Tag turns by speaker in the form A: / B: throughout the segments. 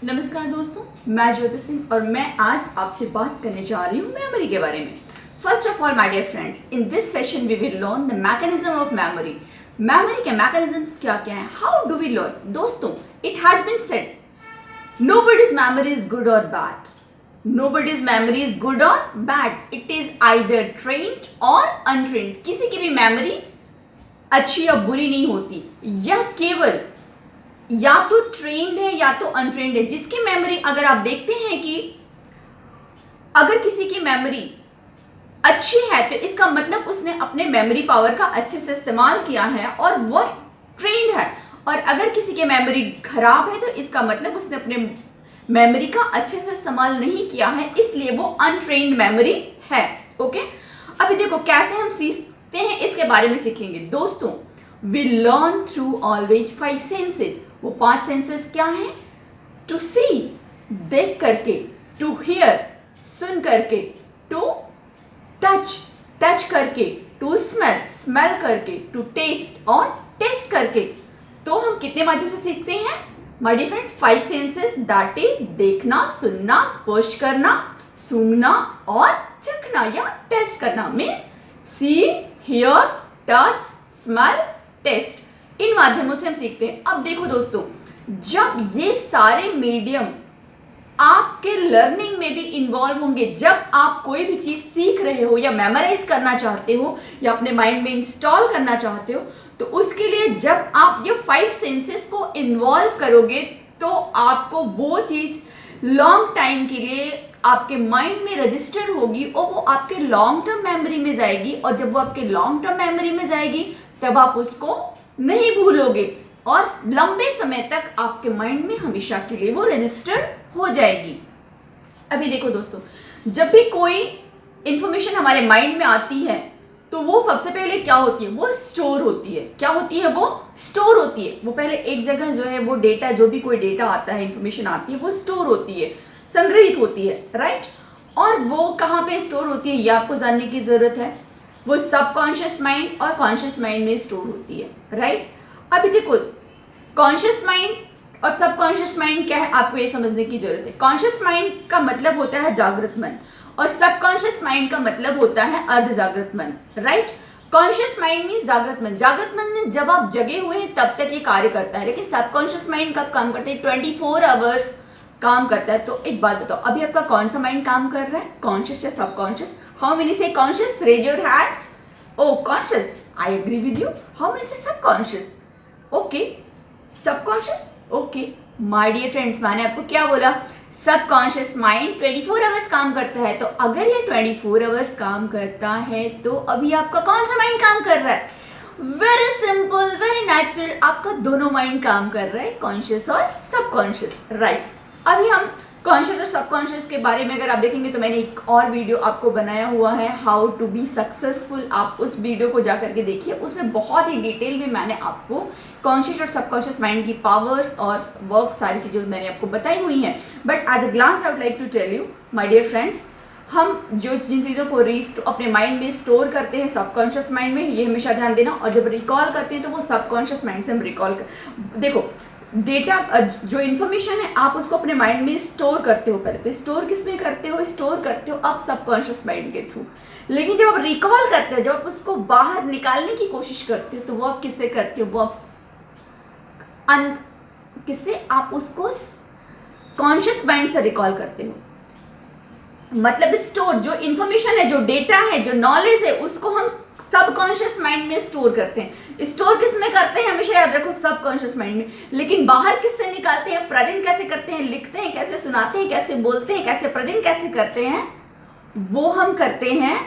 A: नमस्कार दोस्तों, मैं ज्योति सिंह और मैं आज आपसे बात करने जा रही हूँ मेमोरी के बारे में। First of all my dear friends, in this session we will learn the mechanism of memory. Memory के मैकेनिज्म्स क्या क्या हैं, हाउ डू वी लर्न। दोस्तों, it has been said nobody's memory is good or bad. Nobody's memory is good or bad. It is either trained or untrained. किसी की भी memory अच्छी या बुरी नहीं होती, यह केवल या तो ट्रेंड है या तो अनट्रेंड है। जिसकी मेमोरी, अगर आप देखते हैं कि अगर किसी की मेमोरी अच्छी है तो इसका मतलब उसने अपने मेमोरी पावर का अच्छे से इस्तेमाल किया है और वो ट्रेंड है। और अगर किसी की मेमोरी खराब है तो इसका मतलब उसने अपने मेमोरी का अच्छे से इस्तेमाल नहीं किया है, इसलिए वो अनट्रेन्ड मेमोरी है। ओके, अभी देखो कैसे हम सीखते हैं, इसके बारे में सीखेंगे। दोस्तों, we learn through always 5 senses. वो 5 सेंसेस क्या हैं? टू सी, देख करके, टू हियर, सुन करके, टू टच, टच करके, टू स्मेल, स्मेल करके, टू टेस्ट और टेस्ट करके। तो हम कितने माध्यम से सीखते हैं my dear friend? 5 senses, that is देखना, सुनना, स्पर्श करना, सूंघना और चखना या टेस्ट करना। Means see, hear, touch, smell, test. इन माध्यमों से हम सीखते हैं। अब देखो दोस्तों, जब ये सारे मीडियम आपके लर्निंग में भी इन्वॉल्व होंगे, जब आप कोई भी चीज सीख रहे हो या मेमोराइज करना चाहते हो या अपने माइंड में इंस्टॉल करना चाहते हो, तो उसके लिए जब आप ये 5 सेंसेस को इन्वॉल्व करोगे तो आपको वो चीज लॉन्ग टाइम के लिए आपके माइंड में रजिस्टर होगी और वो आपके लॉन्ग टर्म मेमोरी में जाएगी। और जब वो आपके लॉन्ग टर्म मेमोरी में जाएगी तब आप उसको नहीं भूलोगे और लंबे समय तक आपके माइंड में हमेशा के लिए वो रजिस्टर हो जाएगी। अभी देखो दोस्तों, जब भी कोई इंफॉर्मेशन हमारे माइंड में आती है तो वो सबसे पहले क्या होती है? वो स्टोर होती है। क्या होती है? वो स्टोर होती है। वो पहले एक जगह जो है वो डेटा, जो भी कोई डेटा आता है, इंफॉर्मेशन आती है, वो स्टोर होती है, संग्रहित होती है, राइट। और वो कहाँ पे स्टोर होती है ये आपको जानने की जरूरत है। वो सबकॉन्शियस माइंड और कॉन्शियस माइंड में स्टोर होती है, राइट। अभी देखो, कॉन्शियस माइंड और सबकॉन्शियस माइंड क्या है आपको ये समझने की जरूरत है। कॉन्शियस माइंड का मतलब होता है जागृत मन और सबकॉन्शियस माइंड का मतलब होता है अर्ध जागृत मन, राइट। कॉन्शियस माइंड मीन्स जागृत मन। जागृत मन मीन्स जब आप जगे हुए हैं तब तक ये कार्य करता है, लेकिन सबकॉन्शियस माइंड कब काम करता है? 24 आवर्स काम करता है। तो एक बात बताओ, अभी आपका कौन सा माइंड काम कर रहा है, कॉन्शियस या subconscious? How many say conscious? Raise your hands. Oh conscious, I agree with you. How many say subconscious? Okay, subconscious, okay. My dear friends, मैंने आपको क्या बोला? सबकॉन्शियस माइंड 24 आवर्स काम करता है। तो अगर ये 24 आवर्स काम करता है तो अभी आपका कौन सा माइंड काम कर रहा है? वेरी सिंपल, वेरी नेचुरल, आपका दोनों माइंड काम कर रहा है, कॉन्शियस और सबकॉन्शियस, राइट। अभी हम कॉन्शियस और सबकॉन्शियस के बारे में अगर आप देखेंगे तो मैंने एक और वीडियो आपको बनाया हुआ है, हाउ टू बी सक्सेसफुल। आप उस वीडियो को जा करके देखिए, उसमें बहुत ही डिटेल में मैंने आपको कॉन्शियस और सबकॉन्शियस माइंड की पावर्स और वर्क, सारी चीज़ें मैंने आपको बताई हुई हैं। But as a glance I would like to tell you my dear friends, हम जो जिन चीज़ों को अपने माइंड में स्टोर करते हैं सबकॉन्शियस माइंड में, ये हमेशा ध्यान देना। और जब रिकॉल करते हैं तो वो सबकॉन्शियस माइंड से हम रिकॉल देखो, डेटा जो इन्फॉर्मेशन है आप उसको अपने माइंड में स्टोर करते हो। पहले तो स्टोर किस में करते हो? स्टोर करते हो आप सबकॉन्शियस माइंड के थ्रू। लेकिन जब आप रिकॉल करते हो, जब आप उसको बाहर निकालने की कोशिश करते हो तो वो आप किससे करते हो? वो आप किससे? आप उसको कॉन्शियस माइंड से रिकॉल करते हो। मतलब स्टोर, जो इन्फॉर्मेशन है, जो डेटा है, जो नॉलेज है, उसको हम सबकॉन्शियस माइंड में स्टोर करते हैं। स्टोर किस में करते हैं? हमेशा याद रखो, सबकॉन्शियस माइंड में। लेकिन बाहर किससे निकालते हैं? प्रेजेंट कैसे करते हैं? लिखते हैं कैसे? सुनाते हैं कैसे? बोलते हैं कैसे? प्रेजेंट कैसे करते हैं? वो हम करते हैं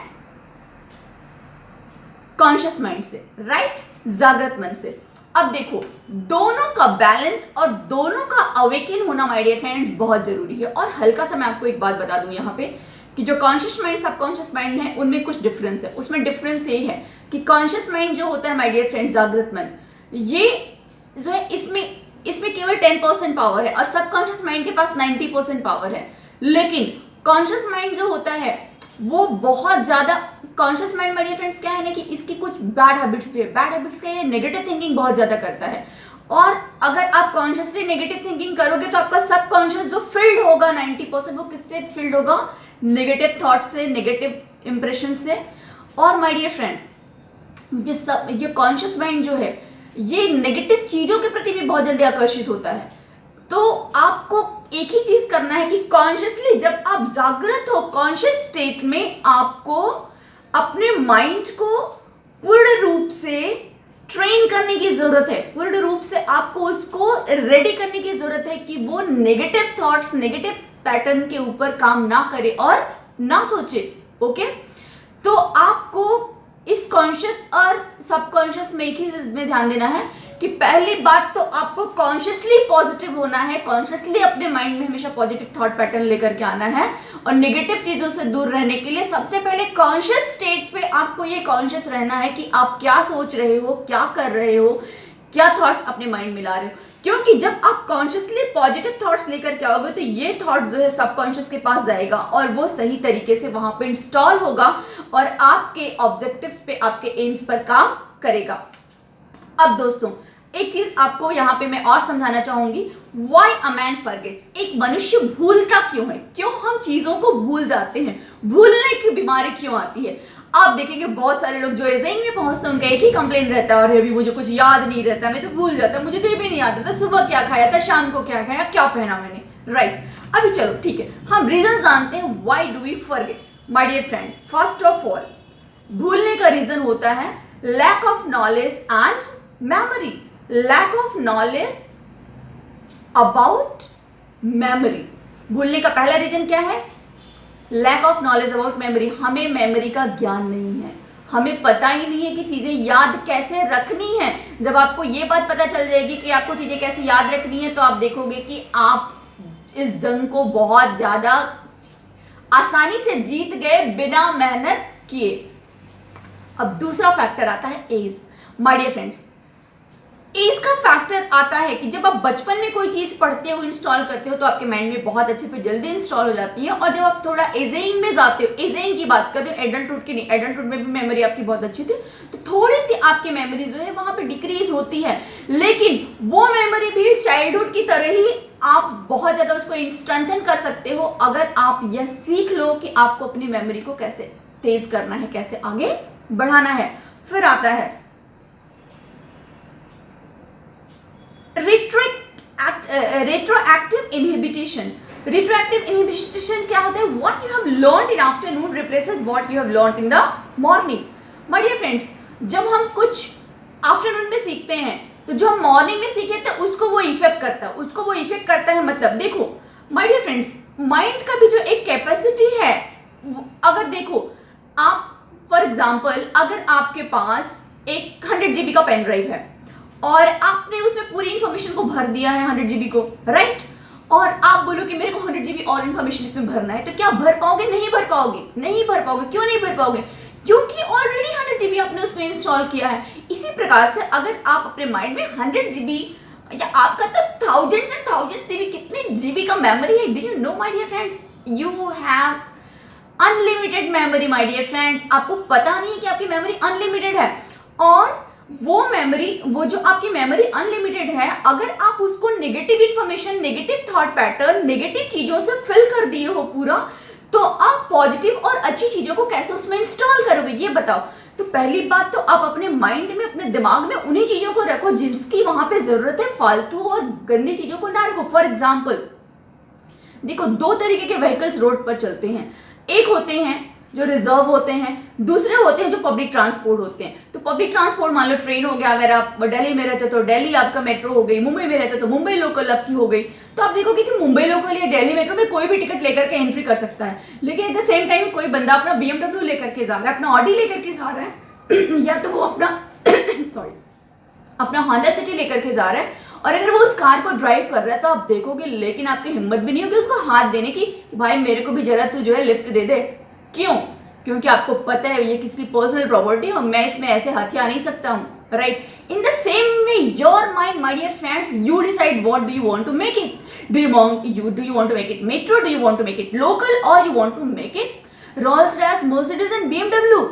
A: कॉन्शियस माइंड से, राइट, जागृत मन से। अब देखो, दोनों का बैलेंस और दोनों का अवेकन होना माय डियर फ्रेंड्स बहुत जरूरी है। और हल्का सा मैं आपको एक बात बता दूं यहाँ पे कि जो कॉन्शियस माइंड सबकॉन्शियस माइंड है उनमें कुछ डिफरेंस है। उसमें डिफरेंस ये है कि कॉन्शियस माइंड जो होता है माय डियर फ्रेंड्स, जागृत मन, ये जो है इसमें केवल 10% पावर है और सबकॉन्शियस माइंड के पास 90% पावर है। लेकिन कॉन्शियस माइंड जो होता है वो बहुत ज्यादा, conscious mind my dear friends क्या है ना कि इसकी कुछ बैड हैबिट्स भी है। बैड हैबिट्स क्या है? नेगेटिव थिंकिंग बहुत ज्यादा करता है और अगर आप कॉन्शियसली नेगेटिव थिंकिंग करोगे तो आपका सबकॉन्शियस जो फिल्ड होगा 90% वो किससे फिल्ड होगा? नेगेटिव थॉट से, नेगेटिव इंप्रेशन से। और माय डियर फ्रेंड्स, ये कॉन्शियस माइंड जो है ये नेगेटिव चीज़ों के प्रति भी बहुत जल्दी आकर्षित होता है। तो आपको एक ही चीज़ करना है कि कॉन्शियसली जब आप जागृत हो, कॉन्शियस स्टेट में आपको अपने माइंड को पूर्ण रूप से ट्रेन करने की ज़रूरत है, पूर्ण रूप से आपको उसको रेडी करने की ज़रूरत है कि वो नेगेटिव थॉट्स, नेगेटिव पैटर्न के ऊपर काम ना करे और ना सोचे। ओके, तो आपको इस कॉन्शियस और सबकॉन्शियस में एक ही चीज में ध्यान देना है कि पहली बात तो आपको कॉन्शियसली पॉजिटिव होना है, कॉन्शियसली अपने माइंड में हमेशा पॉजिटिव थॉट पैटर्न लेकर के आना है। और नेगेटिव चीजों से दूर रहने के लिए सबसे पहले कॉन्शियस स्टेट पे आपको ये कॉन्शियस रहना है कि आप क्या सोच रहे हो, क्या कर रहे हो, क्या थॉट्स अपने माइंड में ला रहे हो। क्योंकि जब आप कॉन्शियसली पॉजिटिव थॉट्स लेकर के आओगे तो ये थॉट जो है सबकॉन्शियस के पास जाएगा और वो सही तरीके से वहां पे इंस्टॉल होगा और आपके ऑब्जेक्टिव्स पे, आपके एम्स पर काम करेगा। अब दोस्तों, एक चीज आपको यहाँ पे मैं और समझाना चाहूंगी, व्हाई अ मैन फॉरगेट्स। एक मनुष्य भूलता क्यों है, क्यों हम चीजों को भूल जाते हैं, भूलने की बीमारी क्यों आती है। आप देखेंगे बहुत सारे लोग जो एग्जाम में पहुंचते हैं उनका एक ही कंप्लेन रहता है, और अभी मुझे कुछ याद नहीं रहता, मैं तो भूल जाता, मुझे तो ये भी नहीं याद रहता सुबह क्या खाया था, शाम को क्या खाया, क्या पहना मैंने। राइट, अभी चलो ठीक है, हम रीजन जानते हैं why do we forget. My dear friends, first of all भूलने का रीजन होता है lack of knowledge and memory. Lack of knowledge about memory, भूलने का पहला रीजन क्या है? Lack of knowledge about memory. हमें मेमोरी का ज्ञान नहीं है, हमें पता ही नहीं है कि चीज़ें याद कैसे रखनी है। जब आपको ये बात पता चल जाएगी कि आपको चीज़ें कैसे याद रखनी है तो आप देखोगे कि आप इस जंग को बहुत ज़्यादा आसानी से जीत गए बिना मेहनत किए। अब दूसरा फैक्टर आता है age. My dear friends, age का फैक्टर आता है कि जब आप बचपन में कोई चीज पढ़ते हो, इंस्टॉल करते हो तो आपके माइंड में बहुत अच्छे पे जल्दी इंस्टॉल हो जाती है। और जब आप थोड़ा एजिंग में जाते हो, एजिंग की बात कर रहे हो, एडल्टहुड की नहीं, एडल्टहुड में भी मेमोरी आपकी बहुत अच्छी थी, तो थोड़ी सी आपकी मेमोरी जो है वहां पे डिक्रीज होती है, लेकिन वो मेमोरी भी चाइल्डहुड की तरह ही आप बहुत ज्यादा उसको स्ट्रेंथन कर सकते हो अगर आप यह सीख लो कि आपको अपनी मेमोरी को कैसे तेज करना है, कैसे आगे बढ़ाना है। फिर आता है retroactive inhibition। retroactive inhibition क्या होता है? what you have learned in afternoon replaces what you have learned in the morning। my dear friends, जब हम कुछ आफ्टरनून में सीखते हैं तो जो हम मॉर्निंग में सीखे थे उसको वो इफेक्ट करता है, उसको वो इफेक्ट करता है। मतलब देखो माय डियर फ्रेंड्स, माइंड का भी जो एक कैपेसिटी है, अगर देखो आप फॉर एग्जाम्पल अगर आपके पास एक 100 GB का पेन ड्राइव है और आपने उसमें पूरी इंफॉर्मेशन को भर दिया है 100 GB को, राइट, और आप बोलो कि मेरे को 100 GB और इंफॉर्मेशन इसमें भरना है, तो क्या भर पाओगे? नहीं भर पाओगे, नहीं भर पाओगे। क्यों नहीं भर पाओगे? क्योंकि ऑलरेडी 100 GB आपने उसमें इंस्टॉल किया है। इसी प्रकार से अगर आप अपने माइंड में 100 GB या आपका तो थाउजेंड्स एंड थाउजेंड्स GB, कितने GB का मेमोरी है, do you know my dear friends, you have unlimited memory. My dear friends, आपको पता नहीं है कि आपकी मेमोरी अनलिमिटेड है। और वो मेमोरी, वो जो आपकी मेमोरी अनलिमिटेड है, अगर आप उसको negative information, negative thought pattern, negative चीजों से फिल कर दिए हो पूरा, तो आप पॉजिटिव और अच्छी चीजों को कैसे उसमें इंस्टॉल करोगे ये बताओ। तो पहली बात तो आप अपने माइंड में, अपने दिमाग में उन्हीं चीजों को रखो जिसकी वहां पे जरूरत है, फालतू और गंदी चीजों को ना रखो। फॉर एग्जाम्पल देखो, दो तरीके के व्हीकल्स रोड पर चलते हैं, एक होते हैं जो रिजर्व होते हैं, दूसरे होते हैं जो पब्लिक ट्रांसपोर्ट होते हैं। तो पब्लिक ट्रांसपोर्ट मान लो ट्रेन हो गया, अगर आप दिल्ली में रहते हो तो दिल्ली आपका मेट्रो हो गई, मुंबई में रहते हो तो मुंबई लोकल आपकी हो गई। तो आप देखोगे कि मुंबई लोकल या दिल्ली मेट्रो में कोई भी टिकट लेकर के एंट्री कर सकता है, लेकिन एट द सेम टाइम कोई बंदा अपना BMW लेकर के जा रहा है, अपना ऑडी लेकर के जा रहा है या तो वो अपना सॉरी अपना होंडा सिटी लेकर के जा रहा है, और अगर वो उस कार को ड्राइव कर रहा है तो आप देखोगे, लेकिन आपकी हिम्मत भी नहीं होगी उसको हाथ देने की, भाई मेरे को भी जरा तू जो है लिफ्ट दे दे। क्यों? क्योंकि आपको पता है ये किसकी पर्सनल प्रॉपर्टी और मैं इसमें ऐसे हथिया नहीं सकता हूँ, right. In the same way your mind, my dear friends, you decide what do you want to make it. Do you want to make it metro, do you want to make it local, और you want to make it Rolls Royce, Mercedes and BMW।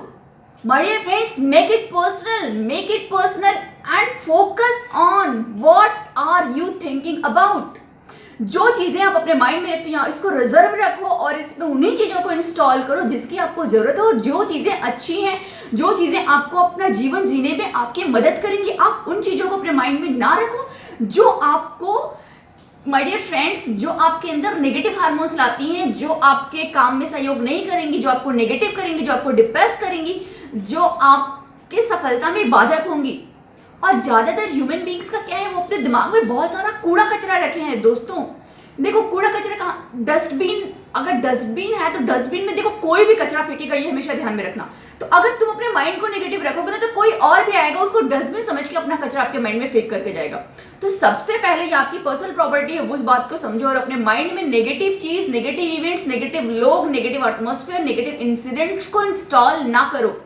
A: My dear friends, make it personal and focus on what are you thinking about. जो चीज़ें आप अपने mind में रखते हो इसको reserve रखो और इसमें उन्हीं चीज़ों को इंस्टॉल करो जिसकी आपको ज़रूरत है, और जो चीज़ें अच्छी हैं, जो चीज़ें आपको अपना जीवन जीने में आपकी मदद करेंगी, आप उन चीज़ों को अपने माइंड में ना रखो जो आपको, माय डियर फ्रेंड्स, जो आपके अंदर नेगेटिव हार्मोन्स लाती हैं, जो आपके काम में सहयोग नहीं करेंगी, जो आपको नेगेटिव करेंगी, जो आपको डिप्रेस करेंगी, जो आपके सफलता में बाधक होंगी। और ज्यादातर ह्यूमन बींग्स का क्या है, वो अपने दिमाग में बहुत सारा कूड़ा कचरा रखे हैं। दोस्तों देखो, कूड़ा कचरा कहाँ, डस्टबिन, अगर डस्टबिन है तो डस्टबिन में देखो कोई भी कचरा फेंकेगा, ये हमेशा ध्यान में रखना। तो अगर तुम अपने माइंड को नेगेटिव रखोगे ना, तो कोई और भी आएगा, उसको डस्टबिन समझ के अपना कचरा आपके माइंड में फेंक करके जाएगा। तो सबसे पहले ये आपकी पर्सनल प्रॉपर्टी है, उस बात को समझो और अपने माइंड में नेगेटिव चीज, नेगेटिव इवेंट्स, नेगेटिव लोग, नेगेटिव एटमॉस्फेयर, नेगेटिव इंसिडेंट्स को इंस्टॉल ना करो।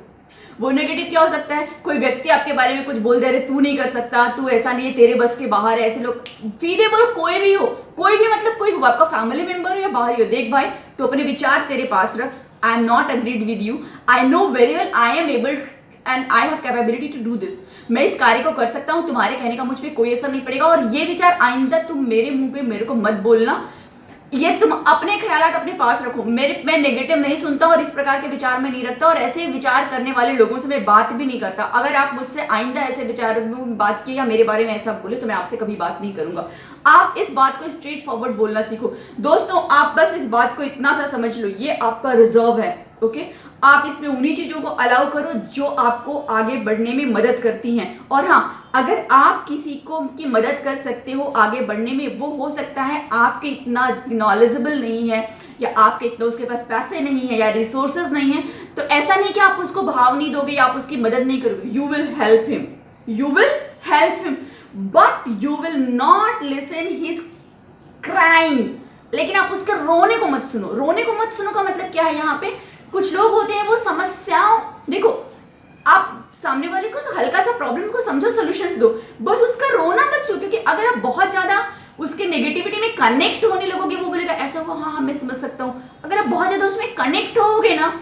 A: वो नेगेटिव क्या हो सकता है, कोई व्यक्ति आपके बारे में कुछ बोल दे रहे, तू नहीं कर सकता, तू ऐसा नहीं है, तेरे बस के बाहर है, ऐसे लोग, सीधे बोलो, कोई भी हो, कोई भी, मतलब कोई भी, आपका फैमिली मेंबर हो या बाहर हो, देख भाई तो अपने विचार तेरे पास रख। I am not agreed with you, I know very well, I am able and I have capability to do this. मैं इस कार्य को कर सकता हूँ, तुम्हारे कहने का मुझ पर कोई असर नहीं पड़ेगा, और ये विचार आइंदा तुम मेरे मुंह पे मेरे को मत बोलना, ये तुम अपने ख्यालात अपने पास रखो। मैं नेगेटिव नहीं सुनता और इस प्रकार के विचार में नहीं रखता, और ऐसे विचार करने वाले लोगों से मैं बात भी नहीं करता। अगर आप मुझसे आइंदा ऐसे विचार में बात की या मेरे बारे में ऐसा बोले तो मैं आपसे कभी बात नहीं करूंगा। आप इस बात को स्ट्रेट फॉरवर्ड बोलना सीखो। दोस्तों आप बस इस बात को इतना सा समझ लो, ये आपका रिजर्व है, ओके। आप इसमें उन्हीं चीजों को अलाउ करो जो आपको आगे बढ़ने में मदद करती हैं। और हाँ, अगर आप किसी को की मदद कर सकते हो आगे बढ़ने में, वो हो सकता है आपके इतना नॉलेजेबल नहीं है, या आपके इतना उसके पास पैसे नहीं है, या रिसोर्सेज नहीं है, तो ऐसा नहीं कि आप उसको भाव नहीं दोगे या आप उसकी मदद नहीं करोगे। You will help him, you will help him, but you will not listen his crying. लेकिन आप उसके रोने को मत सुनो। रोने को मत सुनो का मतलब क्या है, यहाँ पे कुछ लोग होते हैं वो समस्याओं, देखो आप सामने वाले को तो हल्का सा प्रॉब्लम को समझो, सॉल्यूशंस दो, बस उसका रोना मत सुनो। क्योंकि अगर आप बहुत ज्यादा उसके नेगेटिविटी में कनेक्ट होने लगोगे, वो बोलेगा ऐसा हुआ, हाँ मैं समझ सकता हूँ। अगर आप बहुत ज्यादा उसमें कनेक्ट होगे ना,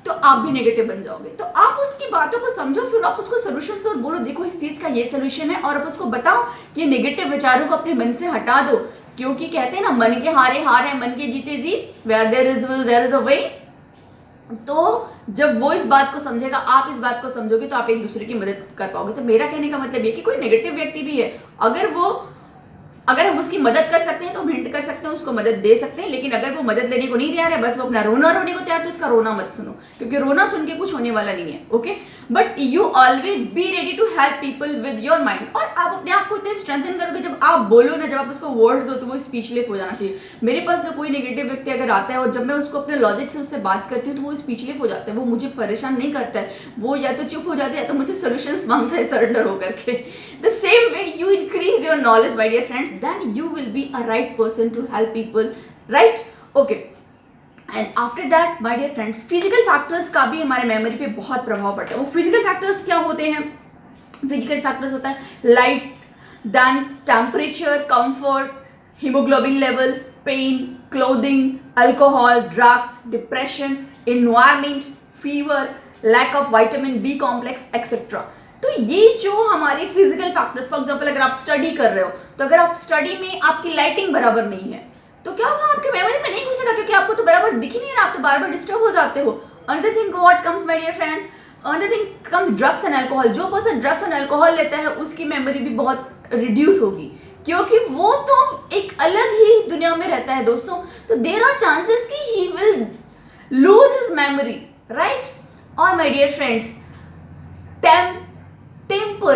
A: तो आप भी नेगेटिव बन जाओगे। तो आप उसकी बातों को समझो, फिर आप उसको सोल्यूशंस दो और बोलो देखो इस चीज का ये सोल्यूशन है, और आप उसको बताओ कि नेगेटिव विचारों को अपने मन से हटा दो। क्योंकि कहते हैं ना, मन के हारे हार है, मन के जीते जीत, where there is will there is a way. तो जब वो इस बात को समझेगा, आप इस बात को समझोगे, तो आप एक दूसरे की मदद कर पाओगे। तो मेरा कहने का मतलब ये कि कोई नेगेटिव व्यक्ति भी है, अगर हम उसकी मदद कर सकते हैं तो हम हिंट कर सकते हैं, उसको मदद दे सकते हैं। लेकिन अगर वो मदद लेने को नहीं तैयार है, बस वो अपना रोने को तैयार, तो उसका रोना मत सुनो, क्योंकि रोना सुन के कुछ होने वाला नहीं है, okay. But you always be ready to help people with your mind. और आप अपने आप को इतने स्ट्रेंथन करोगे, जब आप बोलो ना, जब आप उसको वर्ड्स दो, तो वो स्पीचलेस हो जाना चाहिए। मेरे पास तो कोई नेगेटिव व्यक्ति अगर आता है और जब मैं उसको अपने लॉजिक से उससे बात करती हूँ, तो वो स्पीचलेस हो जाता है, वो मुझे परेशान नहीं करता है, वो या तो चुप हो जाता है या तो मुझे सोल्यूशंस मांगता है सरेंडर होकर के। The same way you increase your knowledge my dear friends, then you will be a right person to help people, right? Okay. And after that my dear friends, physical factors का भी हमारे memory पे बहुत प्रभाव पड़ता है। वो physical factors क्या होते हैं? Physical factors होता है light, then temperature, comfort, hemoglobin level, pain, clothing, alcohol, drugs, depression, environment, fever, lack of vitamin B complex, etc. तो ये जो हमारे फिजिकल फैक्टर्स, फॉर एग्जाम्पल अगर आप स्टडी कर रहे हो, तो अगर आप स्टडी में आपकी लाइटिंग बराबर नहीं है, तो क्या होगा, आपके मेमोरी में नहीं घुसेगा, क्योंकि आपको तो बराबर दिख ही नहीं रहा, आप तो बार बार डिस्टर्ब हो जाते हो। Another thing what comes my dear friends, another thing comes drugs and alcohol. जो पर्सन ड्रग्स एंड अल्कोहल लेता है उसकी मेमोरी भी बहुत रिड्यूस होगी, क्योंकि वो तो एक अलग ही दुनिया में रहता है दोस्तों। तो देयर आर चांसेस कि he will lose his memory, right. और my dear friends,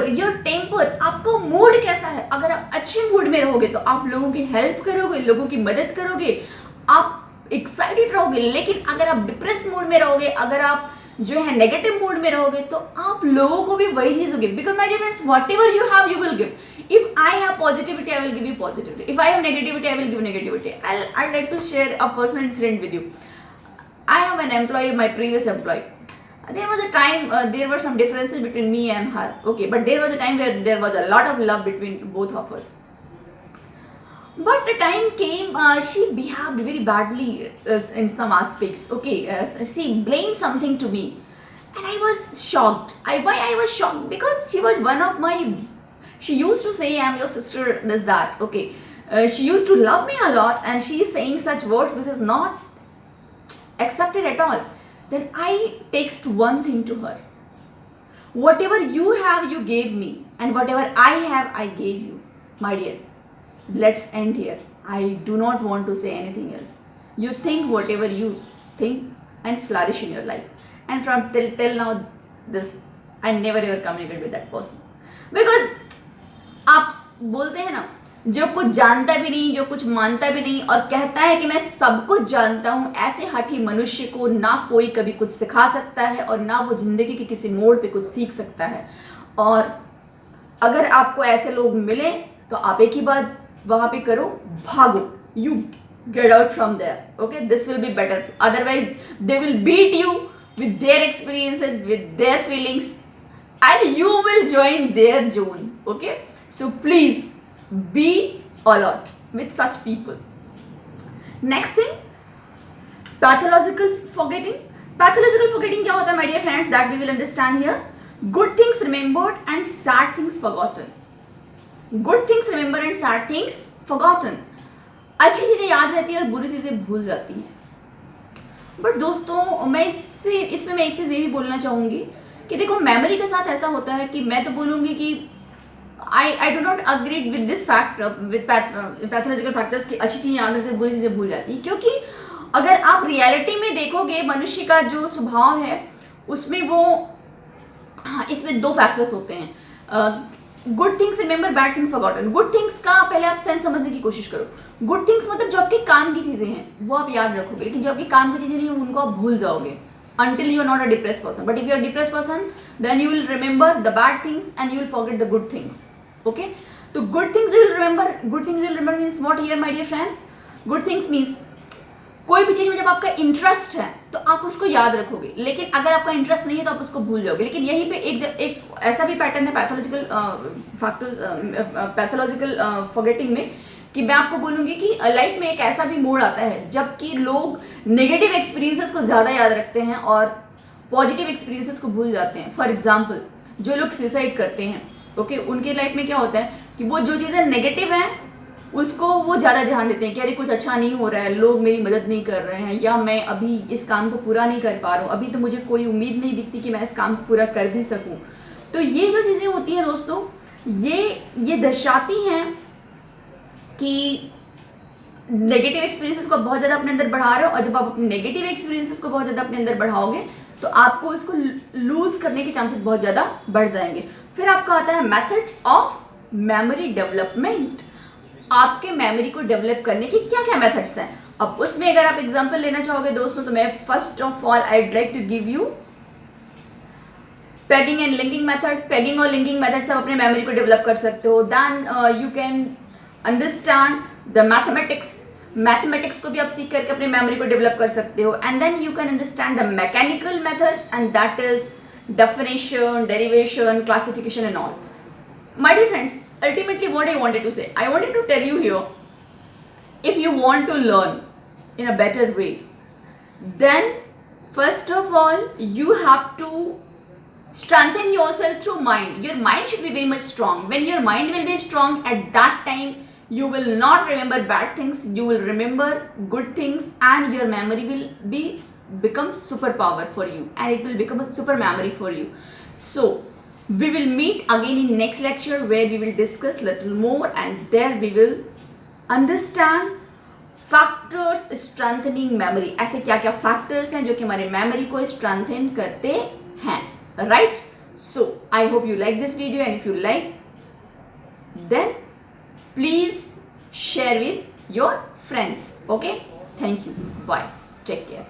A: your temper, आपका मूड कैसा है। अगर आप अच्छे मूड में रहोगे तो आप लोगों की हेल्प करोगे, लोगों की मदद करोगे, आप एक्साइटेड रहोगे। लेकिन अगर आप डिप्रेस मूड में रहोगे, अगर आप जो है नेगेटिव मूड में रहोगे, तो आप लोगों को भी वही चीज होगी। Because my dear friends, whatever you have you will give. If I have positivity I will give you positivity, if I have negativity I will give negativity. I like to share a personal incident with you. I have an employee, my previous employee. There was a time, there were some differences between me and her. Okay, but there was a time where there was a lot of love between both of us. But the time came, she behaved very badly in some aspects. Okay, she blamed something to me. and I was shocked. Why I was shocked? Because she was one of my, she used to say, I'm your sister, this, that, okay. She used to love me a lot, and she is saying such words which is not accepted at all. Then I text one thing to her. Whatever you have, you gave me, and whatever I have, I gave you. My dear, let's end here. I do not want to say anything else. You think whatever you think and flourish in your life. And from till now, this, I never ever communicate with that person. Because आप बोलते हैं ना, जो कुछ जानता भी नहीं, जो कुछ मानता भी नहीं और कहता है कि मैं सब कुछ जानता हूँ, ऐसे हठी मनुष्य को ना कोई कभी कुछ सिखा सकता है और ना वो जिंदगी के किसी मोड़ पे कुछ सीख सकता है. और अगर आपको ऐसे लोग मिले तो आप एक ही बात वहाँ पे करो, भागो. You get out from there. Okay, this will be better. Otherwise, they will beat you with their experiences, with their feelings, and you will join their zone. Okay, so please be alert with such people. Next thing, pathological forgetting. Pathological forgetting क्या होता है, my dear friends? That we will understand here. Good things remembered and sad things forgotten. Good things remembered and sad things forgotten. अच्छी चीज़ें याद रहती है और बुरी चीज़ें भूल जाती हैं. बट दोस्तों, मैं इसमें मैं एक चीज़ ये भी बोलना चाहूँगी कि देखो, मेमोरी के साथ ऐसा होता है कि मैं तो बोलूँगी कि I do not agree with this fact, with pathological factors कि अच्छी चीज़ें याद रहती है, बुरी चीज़ें भूल जाती हैं. क्योंकि अगर आप रियलिटी में देखोगे, मनुष्य का जो स्वभाव है उसमें वो, हाँ, इसमें दो फैक्टर्स होते हैं. Good things remember, bad things forgotten. Good things का पहले आप सेंस समझने की कोशिश करो. गुड थिंग्स मतलब जो आपके काम की चीज़ें हैं वो आप याद रखोगे, लेकिन जो आपके काम की चीज़ें नहीं उनको आप भूल जाओगे until you are not a depressed person. But if you are a depressed person, then you will remember the bad things and you will forget the good things. Okay, so good things you will remember. Good things you will remember means what here, my dear friends? Good things means कोई भी चीज़ में जब आपका interest है तो आप उसको याद रखोगे, लेकिन अगर आपका इंटरेस्ट नहीं है तो आप उसको भूल जाओगे. लेकिन यहीं पे एक ऐसा भी पैटर्न है पैथोलॉजिकल फैक्टर्स, पैथोलॉजिकल फॉरगेटिंग में, कि मैं आपको बोलूँगी कि लाइफ में एक ऐसा भी मोड़ आता है जबकि लोग नेगेटिव एक्सपीरियंसेस को ज़्यादा याद रखते हैं और पॉजिटिव एक्सपीरियंसेस को भूल जाते हैं. फॉर एग्जाम्पल, जो लोग सुसाइड करते हैं, ओके, उनके लाइफ में क्या होता है कि वो जो चीज़ें नेगेटिव हैं उसको वो ज़्यादा ध्यान देते हैं कि अरे कुछ अच्छा नहीं हो रहा है, लोग मेरी मदद नहीं कर रहे हैं, या मैं अभी इस काम को पूरा नहीं कर पा रहा हूँ, अभी तो मुझे कोई उम्मीद नहीं दिखती कि मैं इस काम को पूरा कर भी सकूँ. तो ये जो चीज़ें होती हैं दोस्तों, ये दर्शाती हैं कि नेगेटिव एक्सपीरियंसेस को बहुत ज़्यादा अपने अंदर बढ़ा रहे हो, और जब आप अपने नेगेटिव एक्सपीरियंसेस को बहुत ज़्यादा अपने अंदर बढ़ाओगे तो आपको इसको लूज़ करने के चांसेस बहुत ज़्यादा बढ़ जाएंगे. फिर आपका आता है मेथड्स ऑफ मेमोरी डेवलपमेंट. आपके मेमोरी को डेवलप करने की क्या क्या मेथड्स हैं. अब उसमें अगर आप एग्जांपल लेना चाहोगे दोस्तों, तो मैं first of all I'd like to give you pegging and linking method. Pegging और लिंकिंग मेथड से आप अपने मेमोरी को डेवलप कर सकते हो. Then you can understand the mathematics को भी आप सीख करके अपने मेमोरी को डेवलप कर सकते हो. And then you can understand the mechanical methods, and that is definition, derivation, classification and all. My dear friends, ultimately what I wanted to say, I wanted to tell you here, if you want to learn in a better way, then first of all you have to strengthen yourself through mind. Your mind should be very much strong. When your mind will be strong, at that time you will not remember bad things, you will remember good things, and your memory will become superpower for you, and it will become a super memory for you. So we will meet again in next lecture where we will discuss little more, and there we will understand factors strengthening memory. ऐसे क्या क्या factors हैं जो कि हमारे memory को strengthen करते हैं, right? So I hope you like this video, and if you like, then please share with your friends. Okay, thank you, bye, take care.